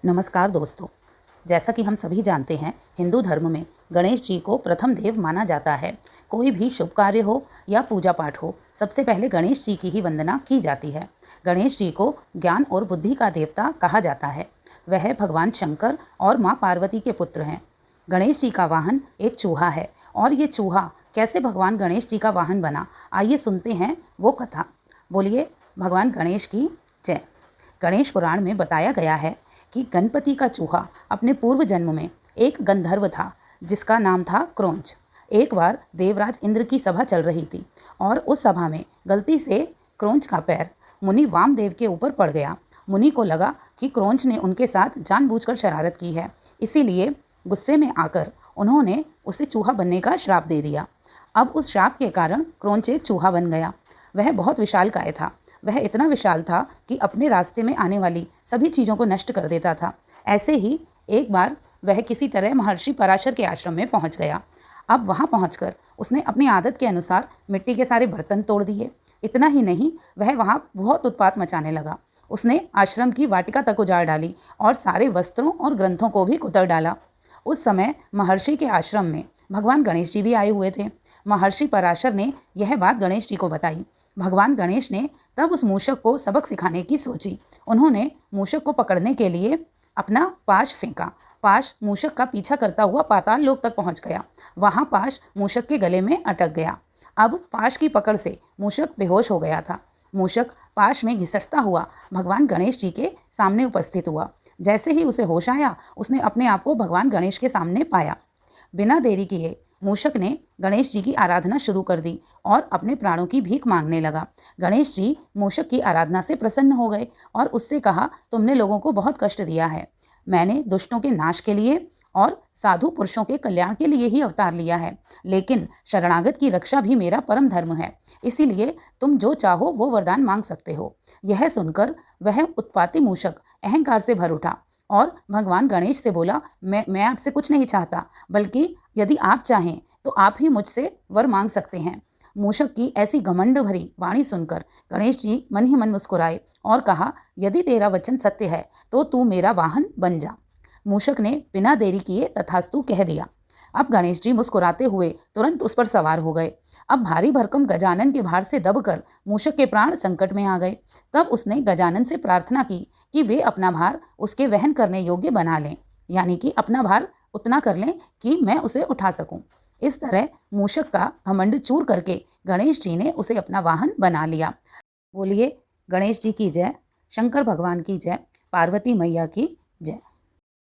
नमस्कार दोस्तों, जैसा कि हम सभी जानते हैं, हिंदू धर्म में गणेश जी को प्रथम देव माना जाता है। कोई भी शुभ कार्य हो या पूजा पाठ हो, सबसे पहले गणेश जी की ही वंदना की जाती है। गणेश जी को ज्ञान और बुद्धि का देवता कहा जाता है। वह भगवान शंकर और माँ पार्वती के पुत्र हैं। गणेश जी का वाहन एक चूहा है और ये चूहा कैसे भगवान गणेश जी का वाहन बना, आइए सुनते हैं वो कथा। बोलिए भगवान गणेश की जय। गणेश पुराण में बताया गया है कि गणपति का चूहा अपने पूर्व जन्म में एक गंधर्व था जिसका नाम था क्रौंच। एक बार देवराज इंद्र की सभा चल रही थी और उस सभा में गलती से क्रौंच का पैर मुनि वामदेव के ऊपर पड़ गया। मुनि को लगा कि क्रौंच ने उनके साथ जानबूझकर शरारत की है, इसीलिए गुस्से में आकर उन्होंने उसे चूहा बनने का श्राप दे दिया। अब उस श्राप के कारण क्रौंच एक चूहा बन गया। वह बहुत विशालकाय था। वह इतना विशाल था कि अपने रास्ते में आने वाली सभी चीज़ों को नष्ट कर देता था। ऐसे ही एक बार वह किसी तरह महर्षि पराशर के आश्रम में पहुंच गया। अब वहां पहुंचकर उसने अपनी आदत के अनुसार मिट्टी के सारे बर्तन तोड़ दिए। इतना ही नहीं, वह वहां बहुत उत्पात मचाने लगा। उसने आश्रम की वाटिका तक उजाड़ डाली और सारे वस्त्रों और ग्रंथों को भी कुतर डाला। उस समय महर्षि के आश्रम में भगवान गणेश जी भी आए हुए थे। महर्षि पराशर ने यह बात गणेश जी को बताई। भगवान गणेश ने तब उस मूषक को सबक सिखाने की सोची। उन्होंने मूषक को पकड़ने के लिए अपना पाश फेंका। पाश मूषक का पीछा करता हुआ पाताल लोक तक पहुंच गया। वहां पाश मूषक के गले में अटक गया। अब पाश की पकड़ से मूषक बेहोश हो गया था। मूषक पाश में घिसटता हुआ भगवान गणेश जी के सामने उपस्थित हुआ। जैसे ही उसे होश आया, उसने अपने आप को भगवान गणेश के सामने पाया। बिना देरी किए मूषक ने गणेश जी की आराधना शुरू कर दी और अपने प्राणों की भीख मांगने लगा। गणेश जी मूषक की आराधना से प्रसन्न हो गए और उससे कहा, तुमने लोगों को बहुत कष्ट दिया है। मैंने दुष्टों के नाश के लिए और साधु पुरुषों के कल्याण के लिए ही अवतार लिया है, लेकिन शरणागत की रक्षा भी मेरा परम धर्म है। इसीलिए तुम जो चाहो वो वरदान मांग सकते हो। यह सुनकर वह उत्पाती मूषक अहंकार से भर उठा और भगवान गणेश से बोला, मैं आपसे कुछ नहीं चाहता, बल्कि यदि आप चाहें तो आप ही मुझसे वर मांग सकते हैं। मूषक की ऐसी घमंड भरी वाणी सुनकर गणेश जी मन ही मन मुस्कुराए और कहा, यदि तेरा वचन सत्य है तो तू मेरा वाहन बन जा। मूषक ने बिना देरी किए तथास्तु कह दिया। अब गणेश जी मुस्कुराते हुए तुरंत उस पर सवार हो गए। अब भारी भरकम गजानन के भार से दबकर मूषक के प्राण संकट में आ गए। तब उसने गजानन से प्रार्थना की कि वे अपना भार उसके वहन करने योग्य बना लें, यानी कि अपना भार उतना कर लें कि मैं उसे उठा सकूं। इस तरह मूषक का घमंड चूर करके गणेश जी ने उसे अपना वाहन बना लिया। बोलिए गणेश जी की जय, शंकर भगवान की जय, पार्वती मैया की जय।